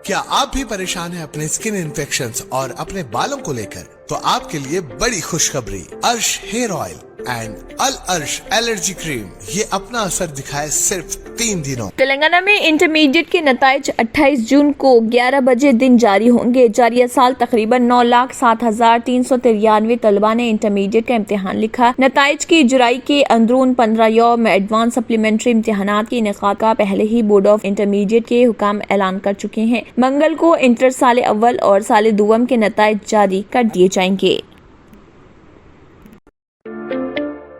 क्या आप भी परेशान हैं अपने स्किन इन्फेक्शंस और अपने बालों को लेकर? तो आपके लिए बड़ी खुशखबरी, अर्श हेयर ऑयल एंड अल अर्श एलर्जी क्रीम ये अपना असर दिखाए सिर्फ 3 दिनों। तेलंगाना में इंटरमीडिएट के नताइज 28 जून को 11 बजे दिन जारी होंगे। जारी साल तकरीबन 9,07,393 तलबा ने इंटरमीडिएट का इम्तिहान लिखा। नताइज की जुलाई के अंदरून 15 यौम में एडवांस सप्लीमेंट्री इम्तिहानात के इनेकाद का पहले ही बोर्ड ऑफ इंटरमीडिएट के हुकाम ऐलान कर चुके हैं। मंगल को इंटर साल अव्वल और साल दुवम के नताइज जारी कर दिए जाएंगे।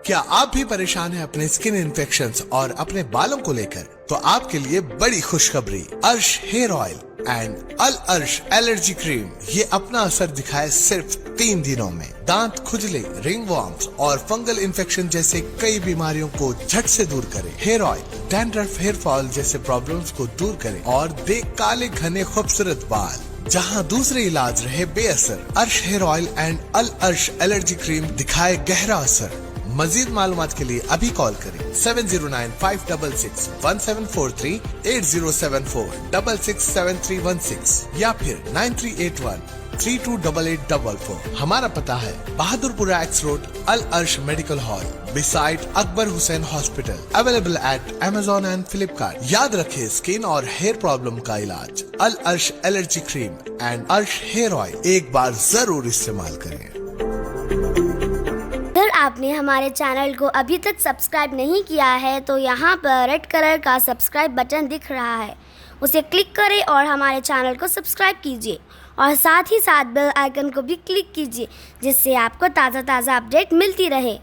क्या आप भी परेशान हैं अपने स्किन इन्फेक्शंस और अपने बालों को लेकर? तो आपके लिए बड़ी खुशखबरी, अर्श हेयर ऑयल एंड अल अर्श एलर्जी क्रीम ये अपना असर दिखाए सिर्फ 3 दिनों में। दांत खुजले, रिंगवॉर्म्स और फंगल इन्फेक्शन जैसे कई बीमारियों को झट से दूर करे। Hair oil dandruff, hair fall जैसे प्रॉब्लम्स को दूर करे और दे काले घने खूबसूरत बाल। जहां दूसरे इलाज रहे बेअसर, अर्श हेयर ऑयल एंड अल अर्श एलर्जी क्रीम दिखाए गहरा असर। मजीद मालूमात के लिए अभी कॉल करें 7095661743, 8074667316 या फिर 9381328844। हमारा पता है बहादुरपुरा एक्स रोड, अल अर्श medical hall beside Akbar Hussain hospital. Available at Amazon and Flipkart. याद रखें, स्किन और हेयर प्रॉब्लम का इलाज अल अर्श एलर्जी क्रीम एंड अर्श हेयर ऑयल एक बार जरूर इस्तेमाल करें। अगर आपने हमारे चैनल को अभी तक सब्सक्राइब नहीं किया है तो यहाँ पर रेड कलर का सब्सक्राइब बटन दिख रहा है, उसे क्लिक करें और हमारे चैनल को सब्सक्राइब कीजिए और साथ ही साथ बेल आइकन को भी क्लिक कीजिए, जिससे आपको ताज़ा अपडेट मिलती रहे।